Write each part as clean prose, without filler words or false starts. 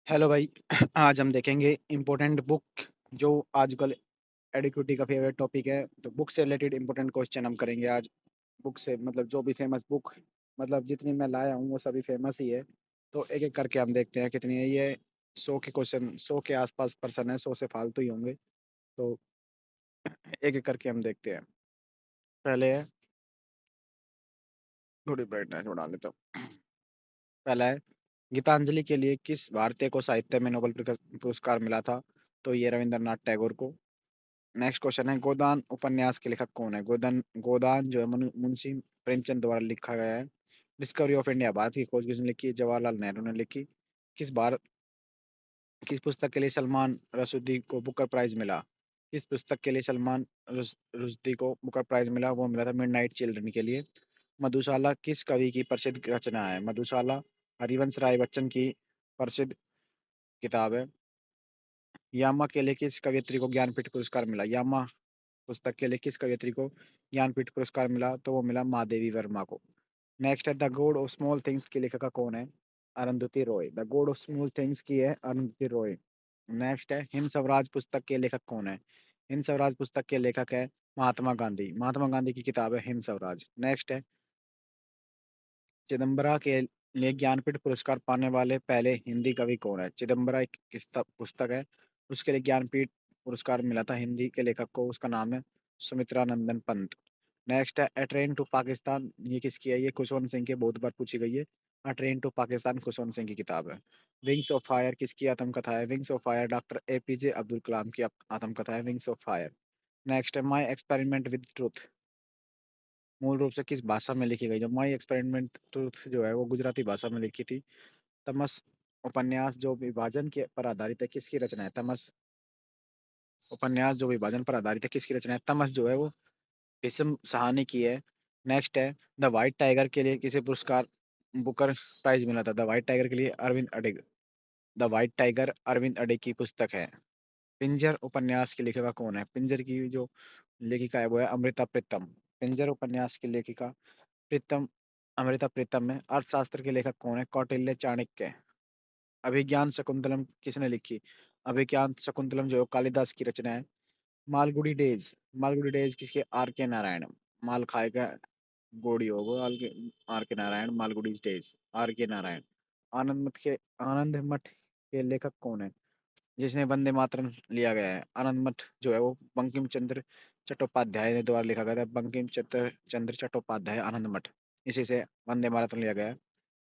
Hello भाई। आज हम देखेंगे इम्पोर्टेंट बुक जो आजकल एडिक्विटी का फेवरेट टॉपिक है। तो बुक से रिलेटेड इम्पोर्टेंट क्वेश्चन हम करेंगे आज। बुक से मतलब जो भी फेमस बुक, मतलब जितनी मैं लाया हूँ वो सभी फेमस ही है। तो एक एक करके हम देखते हैं कितनी है ये। 100 के क्वेश्चन, 100 के आसपास पर्सन है, 100 से फालतू ही होंगे। तो एक एक करके हम देखते हैं। पहले है, थोड़ी ब्राइटनेस बढ़ा लेता हूँ। पहला है, गीतांजलि के लिए किस भारतीय को साहित्य में नोबेल पुरस्कार मिला था? तो ये रविंद्रनाथ टैगोर को। नेक्स्ट क्वेश्चन है, गोदान उपन्यास के लेखक कौन है? गोदान गोदान जो है मुंशी प्रेमचंद द्वारा लिखा गया है। डिस्कवरी ऑफ इंडिया भारत की खोज किसने लिखी? जवाहरलाल नेहरू ने लिखी। किस भारत किस पुस्तक के लिए सलमान रशदी को बुकर प्राइज मिला? किस पुस्तक के लिए सलमान रुश्दी को बुकर प्राइज मिला? वो मिला था मिडनाइट चिल्ड्रन के लिए। मधुशाला किस कवि की प्रसिद्ध रचना है? मधुशाला हरिवंश राय बच्चन की प्रसिद्ध किताब है। यामा के लिए किस कवयित्री को ज्ञानपीठ पुरस्कार मिला? यामा पुस्तक के लिए किस कवयित्री को ज्ञानपीठ पुरस्कार मिला? तो वो मिला महादेवी वर्मा को। नेक्स्ट है, the God of small things की लेखिका कौन है? Arundhati Roy. The God of small things की है अरुंधति रॉय। नेक्स्ट है, हिंद स्वराज पुस्तक के लेखक कौन है? हिंद स्वराज पुस्तक के लेखक है महात्मा गांधी। महात्मा गांधी की किताब है हिंद स्वराज। नेक्स्ट है, चिदम्बरा के लिए ज्ञानपीठ पुरस्कार पाने वाले पहले हिंदी कवि कौन है? चिदम्बरा एक पुस्तक है, उसके लिए ज्ञानपीठ पुरस्कार मिला था हिंदी के लेखक को, उसका नाम है सुमित्रा नंदन पंत। नेक्स्ट है, ए ट्रेन टू पाकिस्तान, ये किसकी है? ये खुशवंत सिंह की, बहुत बार पूछी गई है। A train to Pakistan Khushwant Singh की किताब है। विंग्स ऑफ फायर किसकी आत्मकथा है? Wings of fire doctor APJ Abdul Kalam की आत्मकथा है विंग्स ऑफ फायर। नेक्स्ट है, माई एक्सपेरिमेंट विद ट्रूथ मूल रूप से किस भाषा में लिखी गई? जब माई एक्सपेरिमेंट ट्रूथ जो है वो गुजराती भाषा में लिखी थी। तमस उपन्यास जो विभाजन के पर आधारित है, किसकी रचना है? तमस उपन्यास जो विभाजन पर आधारित है, किसकी रचना है? तमस जो है वो भीष्म सहानी की है। नेक्स्ट है, द वाइट टाइगर के लिए किसे पुरस्कार बुकर प्राइज मिला था? द वाइट टाइगर के लिए अरविंद अडिग। द वाइट टाइगर अरविंद अडिग की पुस्तक है। पिंजर उपन्यास की लेखिका कौन है? पिंजर की जो लेखिका है वो है अमृता प्रीतम। पिंजर उपन्यास की लेखिका प्रीतम, अमृता प्रीतम है। अर्थशास्त्र के लेखक कौन है? कौटिल्य चाणक्य। अभिज्ञान शकुंतलम किसने लिखी? अभिज्ञान शकुंतलम जो है कालिदास की रचना है। मालगुडी डेज, मालगुडी डेज किसके? आर के नारायण। माल खाएगा गोड़ी होगा, आर के नारायण। मालगुडी डेज आर के नारायण। आनंद मठ के लेखक कौन है जिसने वंदे मातरम लिया गया है? आनंद मठ जो है वो बंकिम चंद्र चट्टोपाध्याय ने द्वारा लिखा गया था। बंकिम चंद्र चट्टोपाध्याय आनंद मठ, इसी से वंदे मातरम लिया गया है।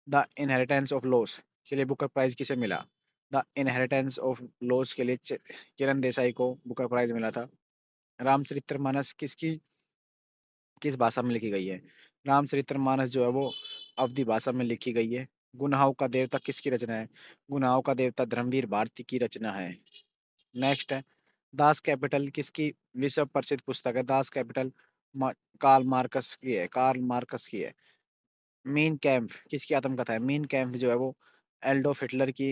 द इनहेरिटेंस ऑफ लॉस के लिए बुकर प्राइज किसे मिला? द इनहेरिटेंस ऑफ लॉस के लिए किरण देसाई को बुकर प्राइज मिला था। रामचरितमानस किस भाषा में लिखी गई है? रामचरितमानस जो है वो अवधी भाषा में लिखी गई है। गुनाहों का देवता किसकी रचना है? गुनाहों का देवता धर्मवीर भारती की रचना है। नेक्स्ट है, दास कैपिटल किसकी विश्व प्रसिद्ध पुस्तक है? दास कैपिटल कार्ल मार्कस की है। कार्ल मार्कस की है। मीन कैंप किसकी आत्मकथा है? मीन कैंप जो है वो एल्डोफ हिटलर की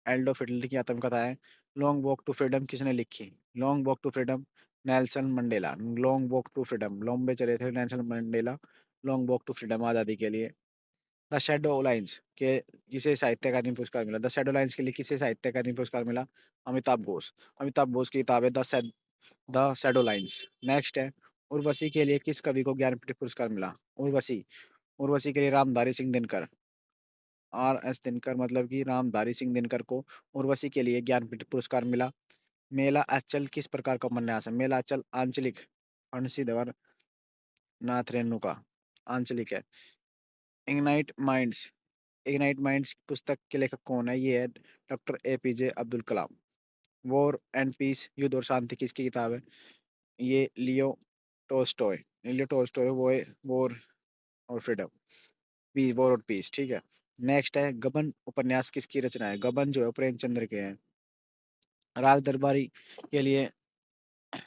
एल्डोफ हिटलर की आत्मकथा है। लॉन्ग वॉक टू फ्रीडम किसने लिखी? Long walk to freedom Nelson Mandela. Long walk to freedom, लंबे चले थे Nelson Mandela long walk to freedom, आजादी के लिए। द शैडो लाइंस के किसे साहित्य अकादमी पुरस्कार मिला? द शैडो लाइंस के लिए किसे साहित्य अकादमी पुरस्कार मिला? अमिताभ घोष। अमिताभ घोष की किताब है द शैडो लाइंस। नेक्स्ट है, उर्वशी के लिए किस कवि को ज्ञानपीठ पुरस्कार मिला? उर्वशी उर्वशी के लिए रामधारी सिंह दिनकर। आर एस दिनकर मतलब कि रामधारी सिंह दिनकर को उर्वशी के लिए ज्ञानपीठ पुरस्कार मिला। मेला अचल किस प्रकार का उपन्यास है? मेला अचल आंचलिक फणसीधर नाथ रेणु का आंचलिक है। इग्नाइट माइंड्स इग्नाइट माइंड्स पुस्तक के लेखक कौन है? ये है doctor APJ Abdul Kalam. War and peace युद्ध और शांति किसकी किताब है? ये लियो टोल्स्टॉय वो है वॉर और फ्रीडम, पीस, वॉर और पीस, ठीक है। नेक्स्ट है, गबन उपन्यास किसकी रचना है? गबन जो है प्रेमचंद्र के हैं। राग दरबारी के लिए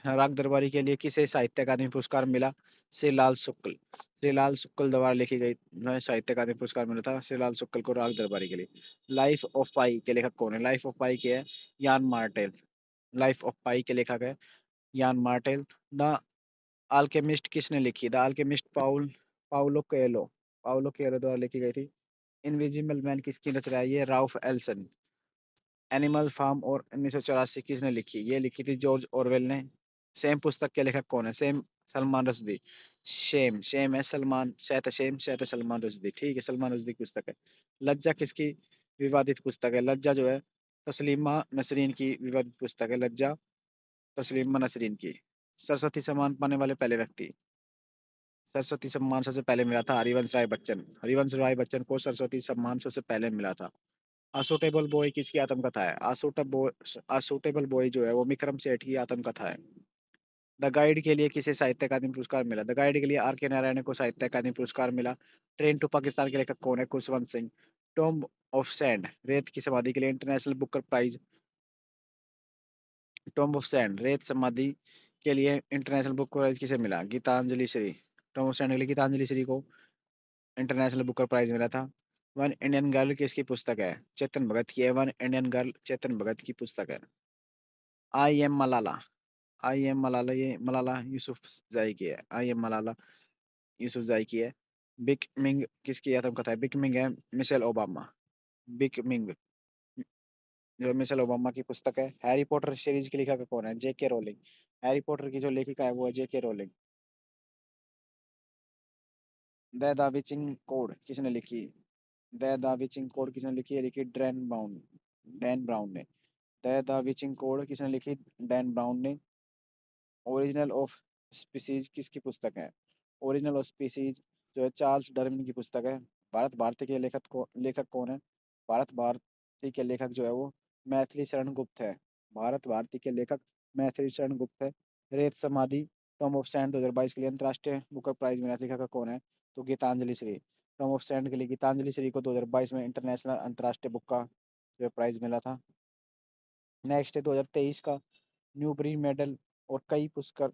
राग दरबारी के लिए किसे साहित्य अकादमी पुरस्कार मिला? श्रीलाल शुक्ल। श्रीलाल शुक्ल द्वारा लिखी गई साहित्य अकादमी पुरस्कार मिला था श्रीलाल शुक्ल को राग दरबारी के लिए। लाइफ ऑफ पाई के लेखक कौन है? लाइफ ऑफ पाई के है यान मार्टेल। लाइफ ऑफ पाई के लेखक है यान मार्टेल। द अल्केमिस्ट किसने लिखी? द अल्केमिस्ट पाउलो कोएलो द्वारा लिखी गई थी। इनविजिबल मैन किसकी रचना है? ये राउफ एल्सन। एनिमल फार्म और 1984 किसने लिखी? ये लिखी थी जॉर्ज ऑरवेल ने। सेम पुस्तक के लेखक कौन है? Same Salman Rushdie. Shem Shem है सलमान, शहत शेम शहत है सलमान रश्दी। ठीक है, सलमान रश्दी की पुस्तक है। लज्जा किसकी विवादित पुस्तक है? लज्जा जो है तस्लीमा नसरीन की विवादित पुस्तक है। लज्जा तस्लीमा नसरीन की। सरस्वती सम्मान पाने वाले पहले व्यक्ति। सरस्वती सम्मान सबसे पहले मिला था हरिवंश राय बच्चन। हरिवंश राय बच्चन को सरस्वती सम्मान सबसे पहले मिला था। असूटेबल बॉय किसकी आत्मकथा है? असूटेबल बॉय जो है वो विक्रम सेठ की आत्मकथा है। द गाइड के लिए किसे साहित्य अकादमी पुरस्कार मिला? द गाइड के लिए आर के नारायण को साहित्य अकादमी पुरस्कार मिला। ट्रेन टू पाकिस्तान के लेखक कौन है? Khushwant Singh. Tomb of sand रेत की समाधि के लिए international Booker prize. Tomb of sand रेत समाधि के लिए इंटरनेशनल बुक प्राइज किसे मिला? Geetanjali Shree. Tomb of sand के लिए गीतांजलि श्री को इंटरनेशनल बुकर प्राइज मिला था। वन इंडियन गर्ल किसकी पुस्तक है? चेतन भगत की है। One Indian girl Chetan Bhagat की पुस्तक है। I am Malala. I am Malala ये मलाला यूसुफजई की है। आई एम मलाला यूसुफजई की है। बिग मिंग किसकी आत्मकथा है? बिग मिंग है मिशेल ओबामा। बिग मिंग जो मिशेल ओबामा की पुस्तक है। हैरी पॉटर सीरीज की लेखक कौन है? जेके रोलिंग। हैरी पॉटर की जो लेखिका है वो है जेके रोलिंग। द दा विचिंग कोड किसने लिखी? द दा विचिंग कोड किसने लिखी है? लिखी डैन ब्राउन ने। द दा विचिंग कोड किसने लिखी? डैन ब्राउन ने। ओरिजिनल ऑफ स्पीसीज किसकी पुस्तक है? ओरिजिनल ऑफ स्पीसीज जो है चार्ल्स डार्विन की पुस्तक है। भारत भारती के लेखक कौन है? भारत भारती के लेखक जो है वो मैथिली शरण गुप्त है। भारत भारती के लेखक मैथिली शरण गुप्त है। रेत समाधि टॉम ऑफ सैंड 2022 के लिए अंतर्राष्ट्रीय बुकर प्राइज मिला था। लेखक कौन है? तो Geetanjali Shree. Tomb of sand के लिए गीतांजलि श्री को 2022 में इंटरनेशनल अंतर्राष्ट्रीय बुक का जो प्राइज मिला था। नेक्स्ट है 2023 का न्यूबरी मेडल और कई पुरस्कार।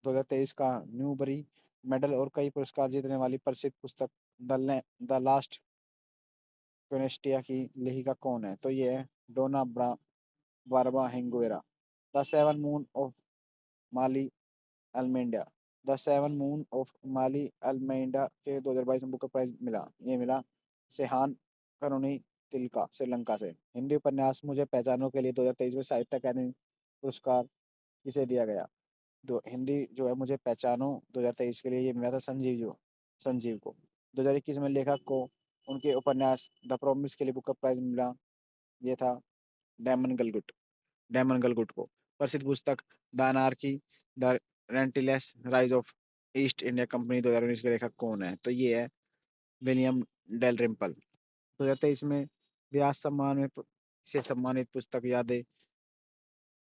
2023 का न्यूबरी मेडल और कई पुरस्कार जीतने वाली प्रसिद्ध पुस्तक द लास्ट क्वेनेस्टिया की लेखिका कौन है? तो ये है डोना बारबा हेंगुएरा। The seven moon of Maali Almeida. The seven moon of Maali Almeida के 2022 में बुकर प्राइज मिला। ये मिला सेहान करुणी तिलका श्रीलंका से। हिंदी उपन्यास मुझे पहचानों के लिए 2023 में साहित्य अकादमी पुरस्कार किसे दिया गया? दो हिंदी जो है मुझे पहचानो 2023 के लिए ये मिला था संजीव को। 2021 में लेखक को उनके उपन्यास द प्रोमिस के लिए बुक प्राइज मिला। ये था डैमन गलगुट। डैमन गलगुट को। प्रसिद्ध पुस्तक the anarchy the relentless rise of East India Company 2019 के लेखक कौन है? तो ये है विलियम डेल रिम्पल। 2023 में व्यास सम्मान में से सम्मानित पुस्तक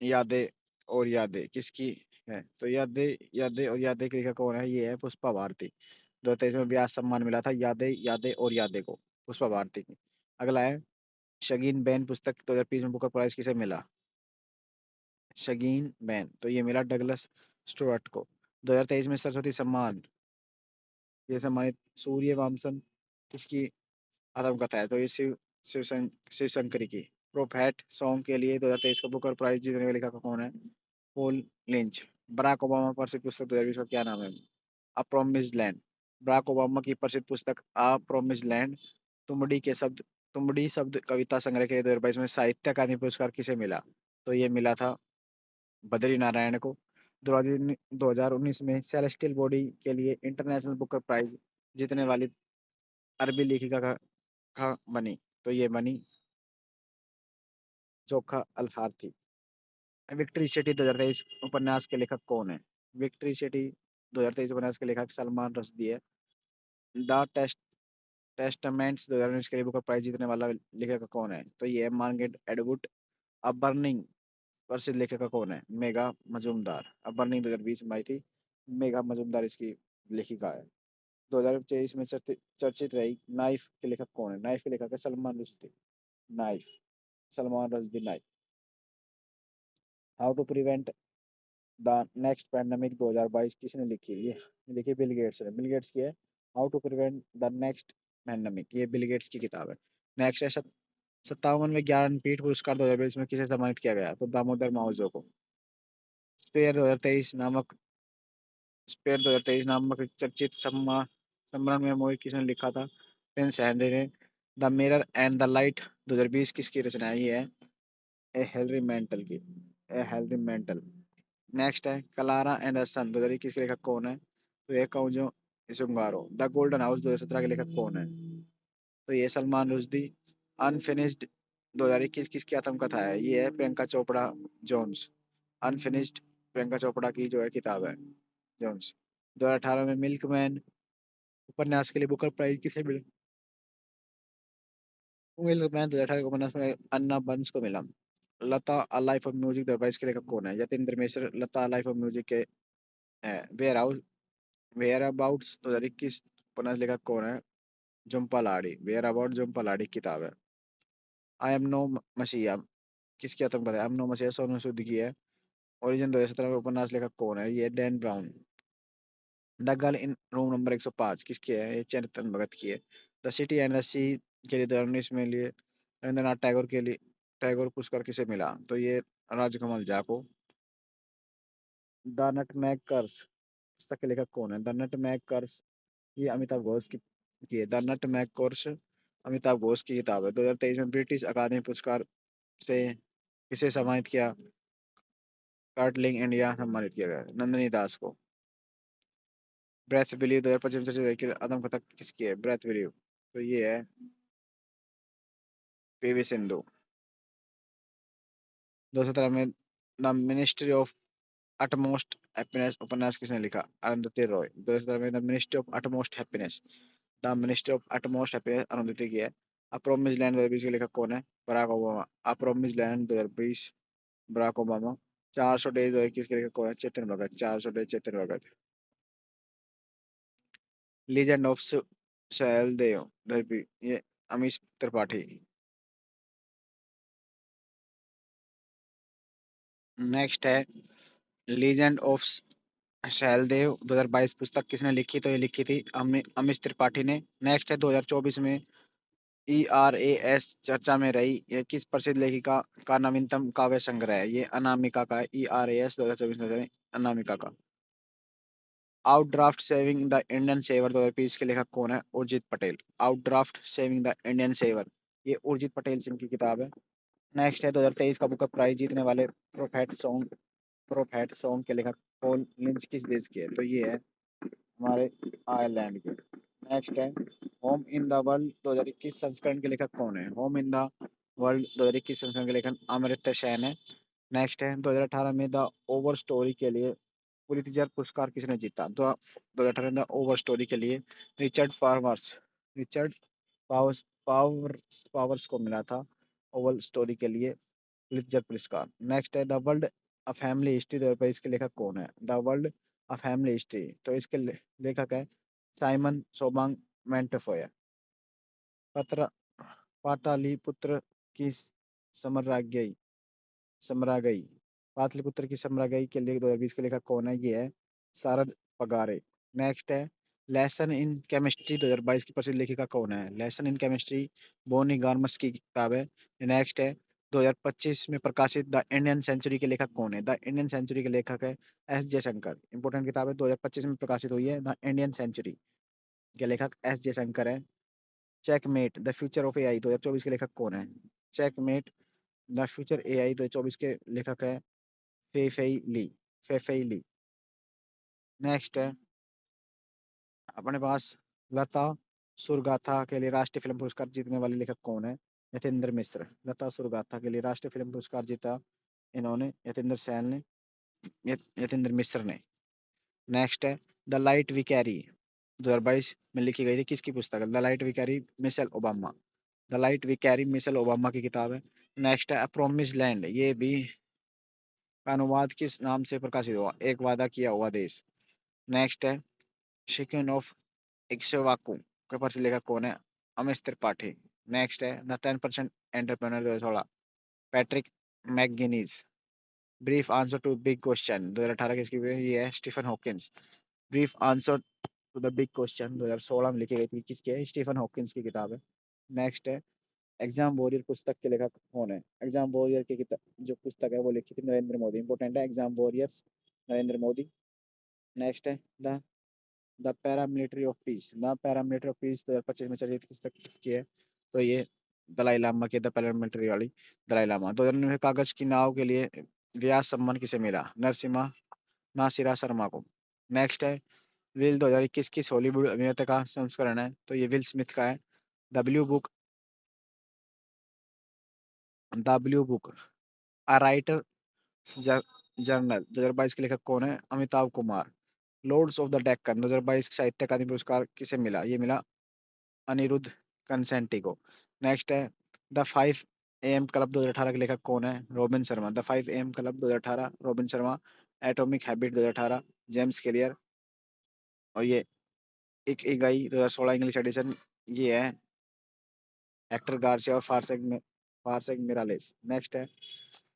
यादें और यादें किसकी है? तो यादें और यादें की लेखक कौन है? ये है पुष्पा भारती। 2023 में व्यास सम्मान मिला था यादें यादें और यादें को पुष्पा भारती की। अगला है शगीन बैन पुस्तक 2020 में बुकर प्राइज किसे मिला? शगीन बैन तो ये मिला डगलस स्टुअर्ट को। 2023 में सरस्वती सम्मान ये सम्मानित सूर्य वामसन किसकी आत्मकथा है? तो ये शिव शंकरी की। प्रोफेट सॉन्ग के लिए 2023 का बुकर प्राइज जीतने वाले लेखक कौन है? Paul lynch. बराक ओबामा प्रसिद्ध पुस्तक 2020 का क्या नाम है? अ प्रोमिस्ड लैंड। बराक ओबामा की प्रसिद्ध पुस्तक अ प्रोमिस्ड लैंड। तुमड़ी के शब्द तुमड़ी शब्द कविता संग्रह के 2022 में साहित्य अकादमी पुरस्कार किसे मिला? तो ये मिला था बद्री नारायण को। 2019 में सेलेस्टियल बॉडी के लिए इंटरनेशनल बुकर प्राइज जीतने वाली अरबी लेखिका का बनी। तो ये बनी जोखा अल्फार थी। विक्ट्री सिटी 2023 उपन्यास के लेखक कौन है? विक्ट्री सिटी 2023 उपन्यास के लेखक सलमान रश्दी है। द टेस्टामेंट्स 2019 के लिए बुकर प्राइज जीतने वाला लेखक कौन है? तो ये है मार्गरेट एडवुड। अब बर्निंग प्रसिद्ध लेखक कौन है? मेघा मजूमदार। अब बर्निंग 2020 में आई थी। मेघा मजूमदार इसकी लेखिका है। 2023 में चर्चित रही नाइफ के लेखक कौन है? नाइफ के लेखक है Salman Rushdie. Knife Salman Rushdie knife. How to prevent the next pandemic 2022 किसने लिखी? ये लिखी बिल गेट्स ने। बिल गेट्स की है how to prevent the next pandemic. ये बिल गेट्स की किताब है। नेक्स्ट है 57वें ज्ञानपीठ पुरस्कार 2022 में किसे सम्मानित किया गया? तो दामोदर मावजो को। स्पेयर 2023 नामक स्पेयर 2023 नामक चर्चित सम्मेलन में मोहित किसने लिखा था? प्रिंस हेनरी ने। The mirror and the light 2020 किसकी रचना है? ये है ए हेनरी मेंटल की, ए हेनरी मेंटल। नेक्स्ट है कलारा एंड द सन 2021 के लेखक कौन है? तो ये कहूँ जो इसुंगारो। द गोल्डन हाउस 2017 के लेखक कौन है? तो ये सलमान रुश्दी। अनफिनिश्ड 2021 किसकी आत्मकथा है? ये है प्रियंका चोपड़ा जोन्स। अनफिनिश्ड प्रियंका चोपड़ा की जो है किताब है, जोन्स। 2018 में मिल्कमैन उपन्यास के लिए बुकर प्राइज किसे मिला? मिल्कमैन 2018 के उपन्यास में अन्ना बंस को मिला। लता अ लाइफ ऑफ म्यूजिक 2022 के लेखक कौन है? यतीन्द्र मिश्र लता अ लाइफ ऑफ म्यूजिक के है। वेयर अबाउट्स 2021 उपन्यास लेखक कौन है? झुम्पा लाहिड़ी। वेयर अबाउट झुम्पा लाहिड़ी की किताब है। आई एम नो मसीहा किसकी आत्मकथा है? आई एम नो मसीहा सोनू सूद की है। ओरिजिन 2017 में उपन्यास लेखक कौन है? ये Dan brown. The girl in room number 105 किसकी है? ये चेतन भगत की है। द सिटी एंड द सी के लिए 2019 में लिए रविंद्रनाथ टैगोर के लिए टैगोर पुरस्कार किसे मिला? तो ये राजकमल झा को। द नटमैग कर्स पुस्तक के लेखक कौन है? द नटमैग कर्स ये अमिताभ घोष की है। The nutmeg course Amitabh Ghosh की किताब है। 2023 में ब्रिटिश अकादमी पुरस्कार से किसे सम्मानित किया? कार्टलिंग इंडिया सम्मानित किया गया नंदिनी दास को। ब्रेथ बिलीव 2025 में की आत्मकथा किसकी है? ब्रेथ बिलीव तो ये है पीवी सिंधु। 2017 में the ministry of utmost happiness उपन्यास किसने लिखा? अरुंधति रॉय। 2017 में the ministry of utmost happiness the ministry of utmost happiness Arundhati की है। अप्रोमिज लैंड 2020 के लेखक कौन है? Barack Obama. A promise land 2020 Barack Obama. 400 days 2021 के लेखक कौन है? Chetan Bhagat. 400 days Chetan Bhagat. Legend of Suheldev धरपी ये अमीश त्रिपाठी। नेक्स्ट है लीजेंड ऑफ शैलदेव 2022 पुस्तक किसने लिखी? तो ये लिखी थी अमिश त्रिपाठी ने। नेक्स्ट है 2024 में ERAS चर्चा में रही ये किस प्रसिद्ध लेखिका का नवीनतम काव्य संग्रह है? ये अनामिका का है। ERAS 2024 में अनामिका का। Overdraft saving the Indian saver 2020 के लेखक कौन है? Urjit Patel. Overdraft saving the Indian saver ये उर्जित पटेल सिंह की किताब है। नेक्स्ट है 2023 का बुकर प्राइज जीतने वाले प्रोफेट सॉन्ग के लेखक पॉल लिंच किस देश के है? तो ये है हमारे आयरलैंड के। नेक्स्ट है होम इन द वर्ल्ड 2021 संस्करण के लेखक कौन है? होम इन द वर्ल्ड 2021 संस्करण के लेखक अमर्त्य सेन है। नेक्स्ट है 2018 में द ओवर स्टोरी के लिए पुलित्जर पुरस्कार किसने जीता? 2018 में द ओवर स्टोरी के लिए रिचर्ड पावर्स को मिला था ओवर स्टोरी के लिए पुलित्जर पुरस्कार। नेक्स्ट है the world a family history 2022 के लेखक कौन है? The world a family history तो इसके लेखक है साइमन सोबांग मेंटेफोय। पत्र पाटलिपुत्र की समराज्ञी समरागई पाटलिपुत्र की समरागई के लिए 2020 के लेखक कौन है? ये है शारद पगारे। नेक्स्ट है लेसन इन केमिस्ट्री 2022 की प्रसिद्ध लेखिका कौन है? लेसन इन केमिस्ट्री बोनी गार्मस की किताब है। नेक्स्ट है 2025 में प्रकाशित द इंडियन सेंचुरी के लेखक कौन है? द इंडियन सेंचुरी के लेखक है S. जयशंकर। इंपोर्टेंट किताब है 2025 में प्रकाशित हुई है द इंडियन सेंचुरी के लेखक S. जयशंकर है। Checkmate the future of AI 2024 के लेखक कौन है? चेकमेट द फ्यूचर AI 2024 के लेखक है फेफेई ली फेफेई ली। नेक्स्ट है अपने पास लता सुरगाथा के लिए राष्ट्रीय फिल्म पुरस्कार जीतने वाले लेखक कौन है? यतेंद्र मिश्र। लता सुरगाथा के लिए राष्ट्रीय फिल्म पुरस्कार जीता इन्होंने यतेंद्र सेन ने यतेंद्र मिश्र ने। नेक्स्ट है द लाइट वी कैरी 2022 में लिखी गई थी किसकी पुस्तक है? The light we carry Michelle Obama. The light we carry Michelle Obama की किताब है। नेक्स्ट है प्रोमिस लैंड ये भी का अनुवाद किस नाम से प्रकाशित हुआ? एक वादा किया हुआ देश। नेक्स्ट है शिकन ऑफ इक्ष्वाकु के पर से लेखक कौन है? अमिश त्रिपाठी। नेक्स्ट है the 10% entrepreneur 2016 Patrick McGinnis. Brief answer to big question 2018 किसकी हुई है? ये है Stephen Hawkins. Brief answer to the big question 2016 में लिखी गई थी किसकी है? स्टीफन हॉकिंस की किताब है। नेक्स्ट है एग्जाम वॉरियर पुस्तक के लेखक कौन है? एग्जाम वॉरियर की किताब जो पुस्तक है वो लिखी थी नरेंद्र मोदी। इंपोर्टेंट है exam warriors Narendra Modi. Next है द पैरामिलिट्री ऑफ पीस 2025 में चर्चित पुस्तक किसकी है? तो ये दलाई लामा की द पार्लियामेंट्री वाली दलाई लामा। 2009 कागज की नाव के लिए व्यास सम्मान किसे मिला? नरसिम्हा नासिरा शर्मा को। नेक्स्ट है विल 2021 किस हॉलीवुड अभिनेता का संस्करण है? तो ये विल स्मिथ का है। The blue book the blue book a writer journal 2022 के लेखक कौन है? Amitabh Kumar. Lords of the Deccan 2022 Sahitya अकादमी पुरस्कार किसे मिला? ये मिला अनिरुद्ध कंसेंटी को। नेक्स्ट है द 5 AM क्लब 2018 के लेखक कौन है? Robin Sharma. The 5 AM club 2018 robin Sharma. Atomic habit 2018 James clear. और ये एक इगाई 2016 इंग्लिश एडिशन ये है हेक्टर गार्सिया और फारसेग मिरालेस। नेक्स्ट है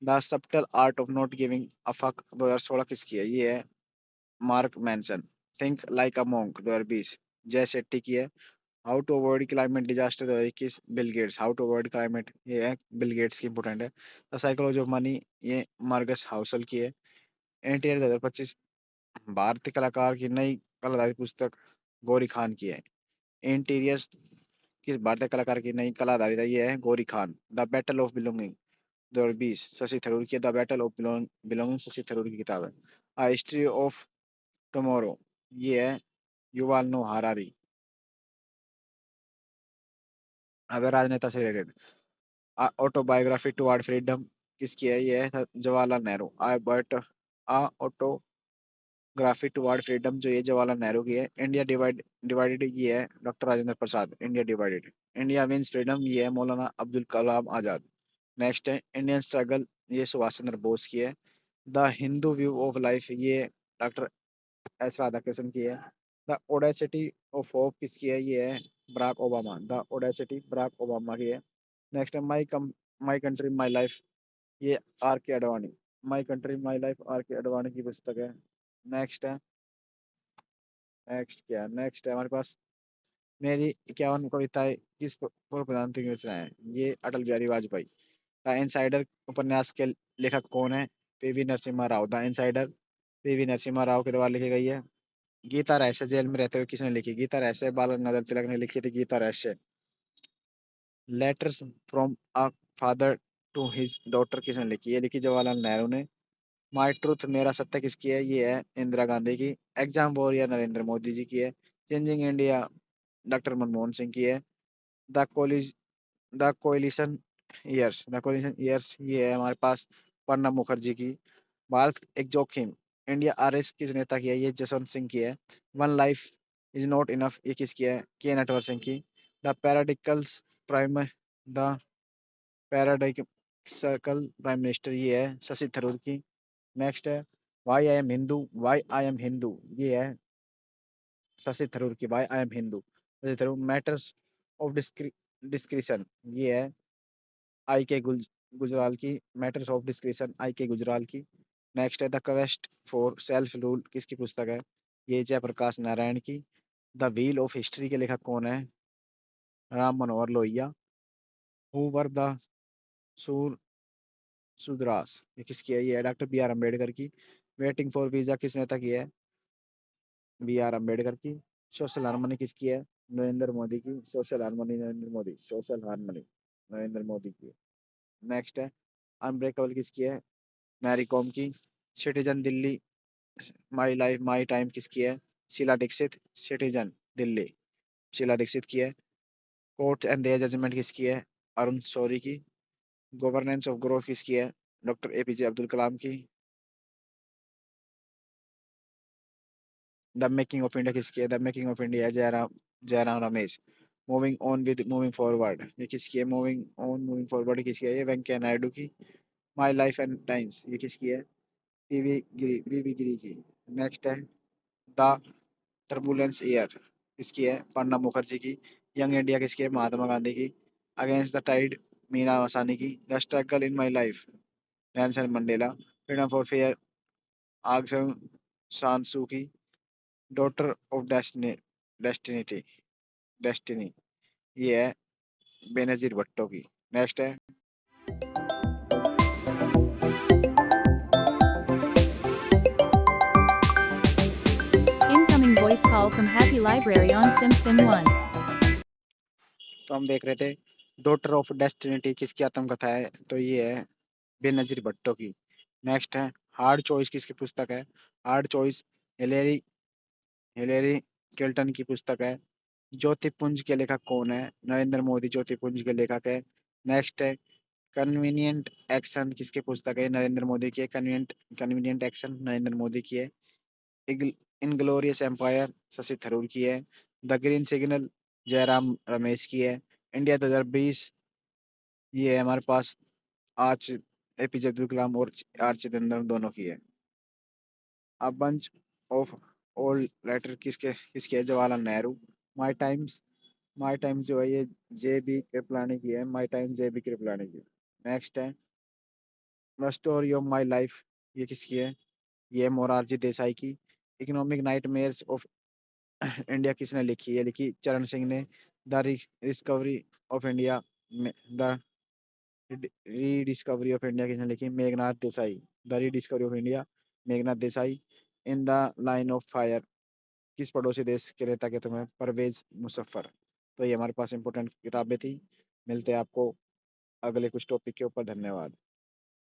the subtle art of not giving a fuck 2016 किसकी है? ये है Mark Manson. Think like a monk 2020 Jay Shetty की है। How to avoid climate disaster 2021 Bill Gates. How to avoid climate ये है बिल गेट्स की इंपोर्टेंट है। द साइकोलॉजी ऑफ मनी ये मार्गस हाउसल की है। एनटीआर 2025 भारतीय कलाकार की नई कलाधारी पुस्तक गौरी खान की है। इंटीरियर्स किस भारतीय कलाकार की नई कला आधारित है? ये है Gauri Khan. The battle of belonging 2020 Shashi Tharoor की। The battle of belonging Shashi Tharoor की किताब है। आ हिस्ट्री ऑफ टुमारो ये है युval नो हरारी। अब है राजनेता से रिलेटेड ऑटोबायोग्राफी टुवर्ड फ्रीडम किसकी है? ये है जवाहरलाल नेहरू। आई बट ऑटोग्राफी टुवर्ड फ्रीडम जो ये जवाहरलाल नेहरू की है। इंडिया डिवाइडेड ये है doctor Rajendra Prasad. India divided. India means freedom ये है मौलाना अब्दुल कलाम आजाद। नेक्स्ट है इंडियन स्ट्रगल ये सुभाष चंद्र बोस की है। The Hindu view of life ये डॉक्टर एस राधाकृष्णन की है। द ओडेसिटी ऑफ होप किसकी है? ये है Barack Obama. The audacity Barack Obama की है। नेक्स्ट है माई कंट्री माई लाइफ ये R K Advani. My country my life R K Advani की पुस्तक है। नेक्स्ट है नेक्स्ट है हमारे पास मेरी 51 कविताएं किस पूर्व प्रधानमंत्री की रचना है? ये अटल बिहारी वाजपेयी। द इनसाइडर उपन्यास के लेखक कौन है? PV Narasimha Rao. The insider PV Narasimha Rao के द्वारा लिखी गई है। गीता रहस्य जेल में रहते हुए किसने लिखी? गीता रहस्य बाल गंगाधर तिलक ने लिखी थी Gita Rahasya. Letters from a father to his daughter किसने लिखी? ये लिखी जवाहरलाल नेहरू ने। माई ट्रूथ मेरा सत्य किसकी है? ये है इंदिरा गांधी की। एग्जाम वॉरियर नरेंद्र मोदी जी की है। Changing India doctor Manmohan Singh की है। The college the coalition years ये है हमारे पास प्रणब मुखर्जी की। भारत एक जोखिम इंडिया आरएस किस नेता की है? ये जसवंत सिंह की है। One life is not enough ये किसकी है? के नटवर सिंह की। The paradoxical prime the paradoxical prime minister ये है शशि थरूर की। नेक्स्ट है वाई आई एम हिंदू ये है शशि थरूर की। Why I am Hindu Shashi Tharoor. Matters of discretion ये है आई के गुजराल की। मैटर्स ऑफ डिस्क्रिशन आई के गुजराल की। नेक्स्ट है the quest for self rule किसकी पुस्तक है? ये जयप्रकाश नारायण की। द व्हील ऑफ हिस्ट्री के लेखक कौन है? Ram Manohar Lohia. Who were the सूर सुदरास ये किसकी है? ये है डॉक्टर बी आर अम्बेडकर की। वेटिंग फॉर वीजा किस नेता की है? बी आर अम्बेडकर की। सोशल हार्मनी किसकी है? नरेंद्र मोदी की। Social harmony Narendra Modi. Social harmony Narendra Modi की। नेक्स्ट है अनब्रेकेबल किसकी है? मैरी कॉम की। Citizen Delhi my life my time किसकी है? शीला दीक्षित। सिटीजन दिल्ली शीला दीक्षित की है। कोर्ट एंड देयर जजमेंट किसकी है? अरुण शौरी की। गवर्नेंस ऑफ ग्रोथ किसकी है? डॉक्टर एपीजे अब्दुल कलाम की। द मेकिंग ऑफ इंडिया किसकी है? The making of India Jairam Ramesh. Moving on with moving forward ये किसकी है? मूविंग ऑन मूविंग फॉरवर्ड किसकी है? ये वेंकैया नायडू की। माई लाइफ एंड टाइम्स ये किसकी है? वीवी गिरी की। नेक्स्ट है द टर्बुलेंस ईयर किसकी है? प्रणब मुखर्जी की। यंग इंडिया किसकी है? महात्मा गांधी की। अगेंस्ट द टाइड मीना वसानी की। The struggle in my life Nelson Mandela. Freedom for fair आग सान सू की। डॉटर ऑफ डेस्टिनी ये है बेनजीर भट्टो की। नेक्स्ट है Incoming voice call from Happy Library on SimSim1. तो हम देख रहे थे डॉटर ऑफ डेस्टिनी किसकी आत्मकथा है? तो ये है बेनजीर भट्टो की। नेक्स्ट है हार्ड चॉइस किसकी पुस्तक है? Hard choice Hillary Hillary Kelton की पुस्तक है। ज्योतिपुंज के लेखक कौन है? नरेंद्र मोदी ज्योतिपुंज के लेखक है। नेक्स्ट है कन्वीनियंट एक्शन किसकी पुस्तक है? नरेंद्र मोदी की है। Convenient convenient action Narendra Modi की है। इनग्लोरियस एम्पायर शशि थरूर की है। The green signal Jairam Ramesh की है। इंडिया 2020 ये है हमारे पास आज एपीजे अब्दुल कलाम और आर चिदम्बरम दोनों की है। A bunch of old letter किसके किसकी है? Jawaharlal Nehru. My times my times जो है ये जे बी कृपलानी की है। My times J B Kripalani की। नेक्स्ट है the story of my life ये किसकी है? ये है मोरारजी देसाई की। इकोनॉमिक नाइटमेयर्स ऑफ इंडिया किसने लिखी है? लिखी चरण सिंह ने। The rediscovery of India the rediscovery of India किसने लिखी? Meghnad Desai. The rediscovery of India Meghnad Desai. In the line of fire किस पड़ोसी देश के नेता के तुम्हें? परवेज मुशर्रफ। तो ये हमारे पास इंपॉर्टेंट किताबें थी। मिलते हैं आपको अगले कुछ टॉपिक के ऊपर। धन्यवाद।